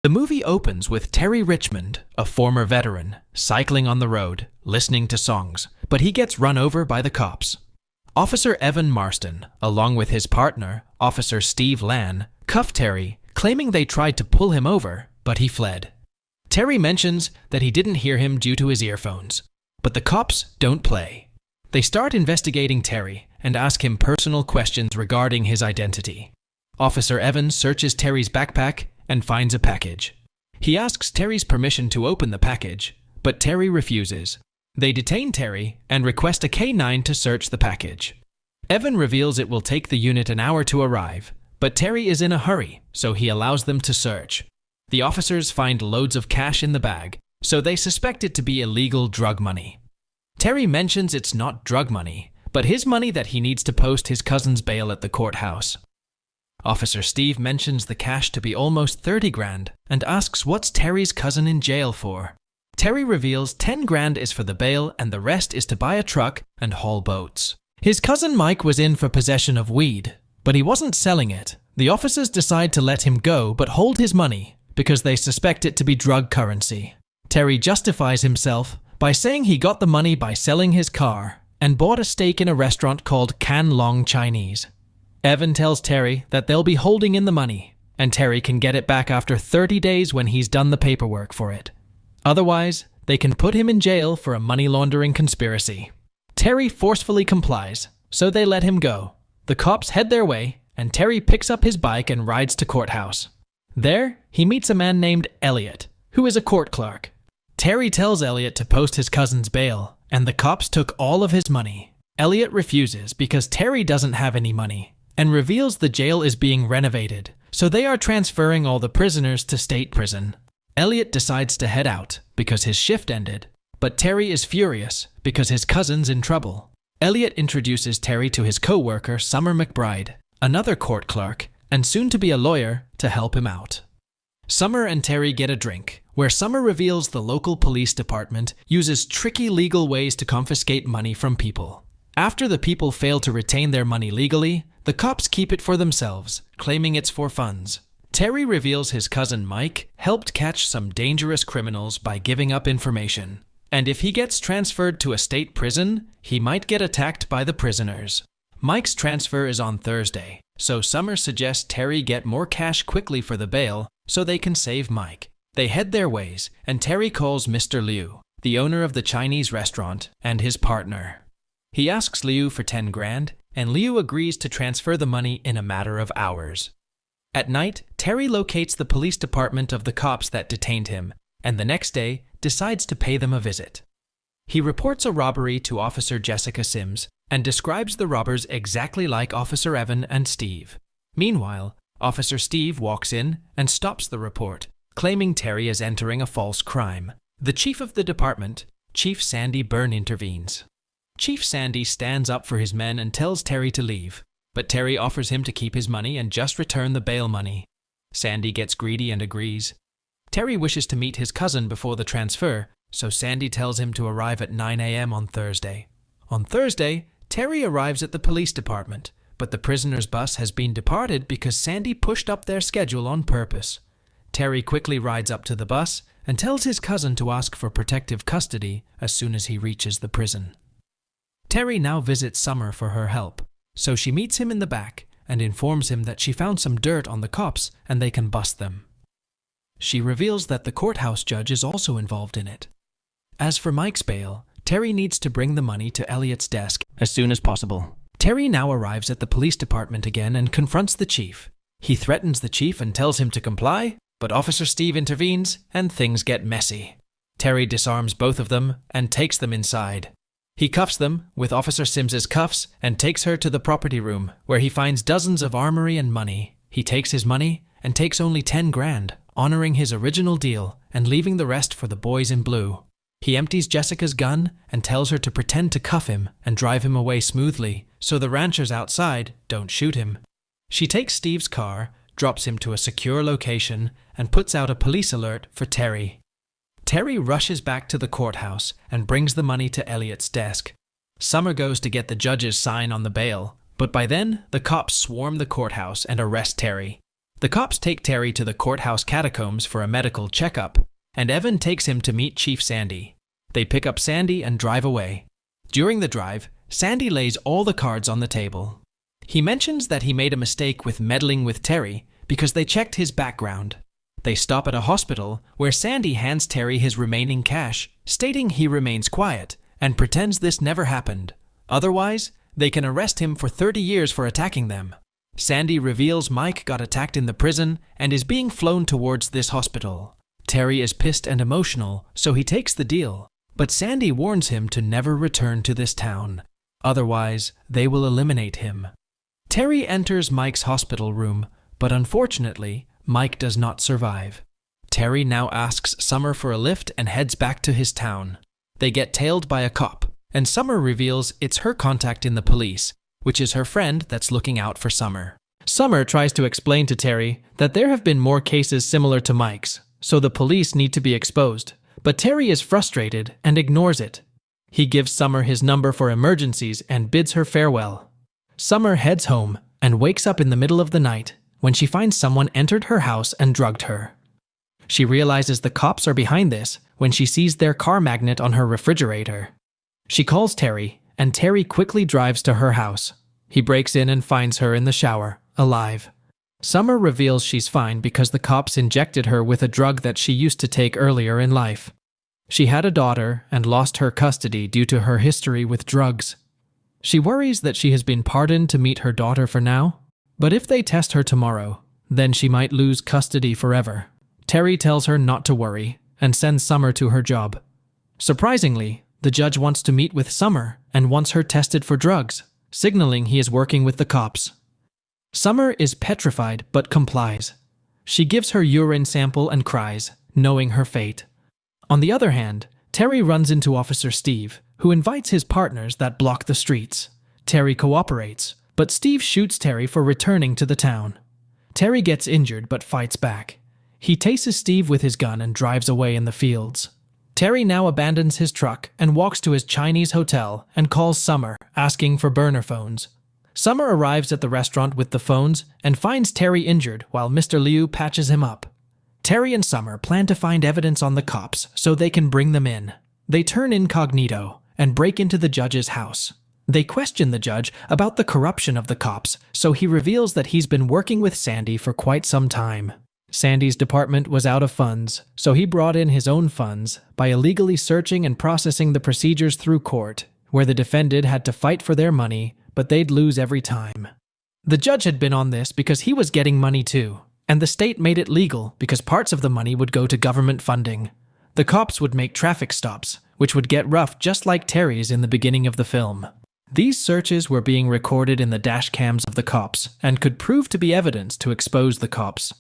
The movie opens with Terry Richmond, a former veteran, cycling on the road, listening to songs, but he gets run over by the cops. Officer Evan Marston, along with his partner, Officer Steve Lann, cuff Terry, claiming they tried to pull him over, but he fled. Terry mentions that he didn't hear him due to his earphones, but the cops don't play. They start investigating Terry and ask him personal questions regarding his identity. Officer Evans searches Terry's backpack and finds a package. He asks Terry's permission to open the package, but Terry refuses. They detain Terry and request a K-9 to search the package. Evan reveals it will take the unit an hour to arrive, but Terry is in a hurry, so he allows them to search. The officers find loads of cash in the bag, so they suspect it to be illegal drug money. Terry mentions it's not drug money, but his money that he needs to post his cousin's bail at the courthouse. Officer Steve mentions the cash to be almost 30 grand and asks what's Terry's cousin in jail for. Terry reveals 10 grand is for the bail and the rest is to buy a truck and haul boats. His cousin Mike was in for possession of weed, but he wasn't selling it. The officers decide to let him go but hold his money because they suspect it to be drug currency. Terry justifies himself by saying he got the money by selling his car and bought a steak in a restaurant called Can Long Chinese. Evan tells Terry that they'll be holding in the money, and Terry can get it back after 30 days when he's done the paperwork for it. Otherwise, they can put him in jail for a money laundering conspiracy. Terry forcefully complies, so they let him go. The cops head their way, and Terry picks up his bike and rides to courthouse. There, he meets a man named Elliot, who is a court clerk. Terry tells Elliot to post his cousin's bail, and the cops took all of his money. Elliot refuses because Terry doesn't have any money, and reveals the jail is being renovated, so they are transferring all the prisoners to state prison. Elliot decides to head out because his shift ended, but Terry is furious because his cousin's in trouble. Elliot introduces Terry to his co-worker Summer McBride, another court clerk, and soon to be a lawyer, to help him out. Summer and Terry get a drink, where Summer reveals the local police department uses tricky legal ways to confiscate money from people. After the people fail to retain their money legally, the cops keep it for themselves, claiming it's for funds. Terry reveals his cousin Mike helped catch some dangerous criminals by giving up information, and if he gets transferred to a state prison, he might get attacked by the prisoners. Mike's transfer is on Thursday, so Summer suggests Terry get more cash quickly for the bail so they can save Mike. They head their ways, and Terry calls Mr. Liu, the owner of the Chinese restaurant, and his partner. He asks Liu for 10 grand, and Liu agrees to transfer the money in a matter of hours. At night, Terry locates the police department of the cops that detained him, and the next day decides to pay them a visit. He reports a robbery to Officer Jessica Sims and describes the robbers exactly like Officer Evan and Steve. Meanwhile, Officer Steve walks in and stops the report, claiming Terry is entering a false crime. The chief of the department, Chief Sandy Byrne, intervenes. Chief Sandy stands up for his men and tells Terry to leave, but Terry offers him to keep his money and just return the bail money. Sandy gets greedy and agrees. Terry wishes to meet his cousin before the transfer, so Sandy tells him to arrive at 9 a.m. on Thursday. On Thursday, Terry arrives at the police department, but the prisoner's bus has been departed because Sandy pushed up their schedule on purpose. Terry quickly rides up to the bus and tells his cousin to ask for protective custody as soon as he reaches the prison. Terry now visits Summer for her help, so she meets him in the back and informs him that she found some dirt on the cops and they can bust them. She reveals that the courthouse judge is also involved in it. As for Mike's bail, Terry needs to bring the money to Elliot's desk as soon as possible. Terry now arrives at the police department again and confronts the chief. He threatens the chief and tells him to comply, but Officer Steve intervenes and things get messy. Terry disarms both of them and takes them inside. He cuffs them with Officer Sims's cuffs and takes her to the property room, where he finds dozens of armory and money. He takes his money and takes only 10 grand, honoring his original deal and leaving the rest for the boys in blue. He empties Jessica's gun and tells her to pretend to cuff him and drive him away smoothly, so the ranchers outside don't shoot him. She takes Steve's car, drops him to a secure location, and puts out a police alert for Terry. Terry rushes back to the courthouse and brings the money to Elliot's desk. Summer goes to get the judge's sign on the bail, but by then, the cops swarm the courthouse and arrest Terry. The cops take Terry to the courthouse catacombs for a medical checkup, and Evan takes him to meet Chief Sandy. They pick up Sandy and drive away. During the drive, Sandy lays all the cards on the table. He mentions that he made a mistake with meddling with Terry because they checked his background. They stop at a hospital where Sandy hands Terry his remaining cash, stating he remains quiet and pretends this never happened. Otherwise, they can arrest him for 30 years for attacking them. Sandy reveals Mike got attacked in the prison and is being flown towards this hospital. Terry is pissed and emotional, so he takes the deal. But Sandy warns him to never return to this town. Otherwise, they will eliminate him. Terry enters Mike's hospital room, but unfortunately, Mike does not survive. Terry now asks Summer for a lift and heads back to his town. They get tailed by a cop, and Summer reveals it's her contact in the police, which is her friend that's looking out for Summer. Summer tries to explain to Terry that there have been more cases similar to Mike's, so the police need to be exposed. But Terry is frustrated and ignores it. He gives Summer his number for emergencies and bids her farewell. Summer heads home and wakes up in the middle of the night when she finds someone entered her house and drugged her. She realizes the cops are behind this when she sees their car magnet on her refrigerator. She calls Terry, and Terry quickly drives to her house. He breaks in and finds her in the shower, alive. Summer reveals she's fine because the cops injected her with a drug that she used to take earlier in life. She had a daughter and lost her custody due to her history with drugs. She worries that she has been pardoned to meet her daughter for now, but if they test her tomorrow, then she might lose custody forever. Terry tells her not to worry and sends Summer to her job. Surprisingly, the judge wants to meet with Summer and wants her tested for drugs, signaling he is working with the cops. Summer is petrified but complies. She gives her urine sample and cries, knowing her fate. On the other hand, Terry runs into Officer Steve, who invites his partners that block the streets. Terry cooperates, but Steve shoots Terry for returning to the town. Terry gets injured but fights back. He tases Steve with his gun and drives away in the fields. Terry now abandons his truck and walks to his Chinese hotel and calls Summer, asking for burner phones. Summer arrives at the restaurant with the phones and finds Terry injured while Mr. Liu patches him up. Terry and Summer plan to find evidence on the cops so they can bring them in. They turn incognito and break into the judge's house. They question the judge about the corruption of the cops, so he reveals that he's been working with Sandy for quite some time. Sandy's department was out of funds, so he brought in his own funds by illegally searching and processing the procedures through court, where the defendant had to fight for their money, but they'd lose every time. The judge had been on this because he was getting money too, and the state made it legal because parts of the money would go to government funding. The cops would make traffic stops, which would get rough just like Terry's in the beginning of the film. These searches were being recorded in the dash cams of the cops and could prove to be evidence to expose the cops.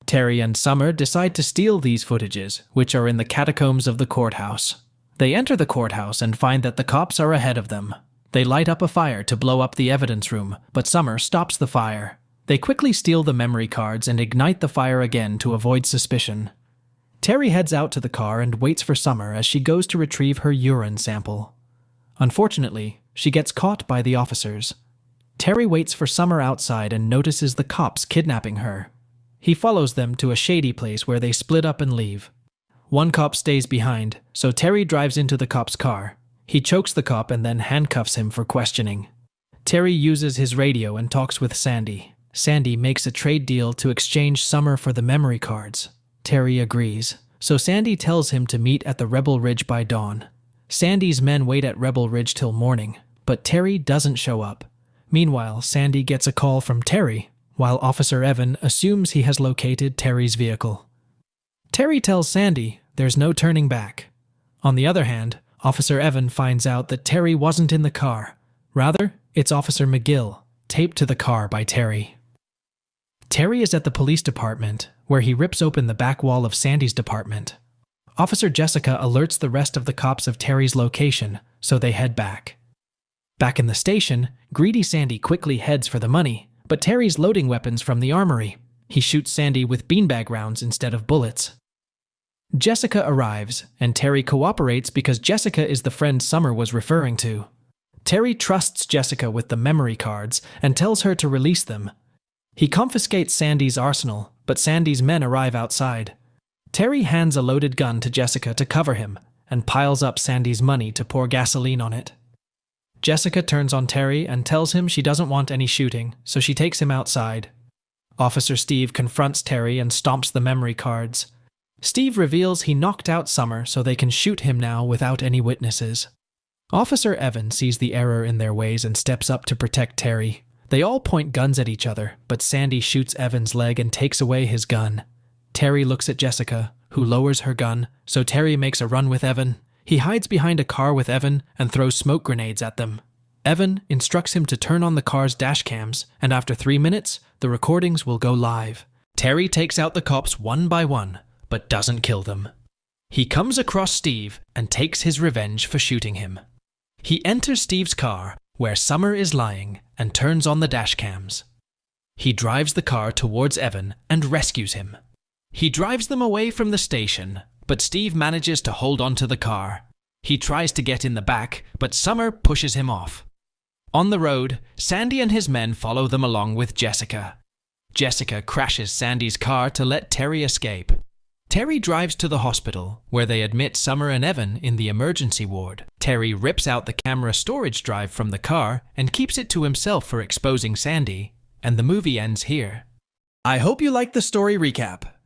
Terry and Summer decide to steal these footages, which are in the catacombs of the courthouse. They enter the courthouse and find that the cops are ahead of them. They light up a fire to blow up the evidence room, but Summer stops the fire. They quickly steal the memory cards and ignite the fire again to avoid suspicion. Terry heads out to the car and waits for Summer as she goes to retrieve her urine sample. Unfortunately, she gets caught by the officers. Terry waits for Summer outside and notices the cops kidnapping her. He follows them to a shady place where they split up and leave. One cop stays behind, so Terry drives into the cop's car. He chokes the cop and then handcuffs him for questioning. Terry uses his radio and talks with Sandy. Sandy makes a trade deal to exchange Summer for the memory cards. Terry agrees, so Sandy tells him to meet at the Rebel Ridge by dawn. Sandy's men wait at Rebel Ridge till morning, but Terry doesn't show up. Meanwhile, Sandy gets a call from Terry, while Officer Evan assumes he has located Terry's vehicle. Terry tells Sandy there's no turning back. On the other hand, Officer Evan finds out that Terry wasn't in the car. Rather, it's Officer McGill, taped to the car by Terry. Terry is at the police department, where he rips open the back wall of Sandy's department. Officer Jessica alerts the rest of the cops of Terry's location, so they head back. Back in the station, greedy Sandy quickly heads for the money, but Terry's loading weapons from the armory. He shoots Sandy with beanbag rounds instead of bullets. Jessica arrives, and Terry cooperates because Jessica is the friend Summer was referring to. Terry trusts Jessica with the memory cards and tells her to release them. He confiscates Sandy's arsenal, but Sandy's men arrive outside. Terry hands a loaded gun to Jessica to cover him and piles up Sandy's money to pour gasoline on it. Jessica turns on Terry and tells him she doesn't want any shooting, so she takes him outside. Officer Steve confronts Terry and stomps the memory cards. Steve reveals he knocked out Summer so they can shoot him now without any witnesses. Officer Evan sees the error in their ways and steps up to protect Terry. They all point guns at each other, but Sandy shoots Evan's leg and takes away his gun. Terry looks at Jessica, who lowers her gun, so Terry makes a run with Evan. He hides behind a car with Evan and throws smoke grenades at them. Evan instructs him to turn on the car's dash cams, and after 3 minutes, the recordings will go live. Terry takes out the cops one by one, but doesn't kill them. He comes across Steve and takes his revenge for shooting him. He enters Steve's car, where Summer is lying, and turns on the dash cams. He drives the car towards Evan and rescues him. He drives them away from the station, but Steve manages to hold onto the car. He tries to get in the back, but Summer pushes him off. On the road, Sandy and his men follow them along with Jessica. Jessica crashes Sandy's car to let Terry escape. Terry drives to the hospital, where they admit Summer and Evan in the emergency ward. Terry rips out the camera storage drive from the car and keeps it to himself for exposing Sandy, and the movie ends here. I hope you liked the story recap.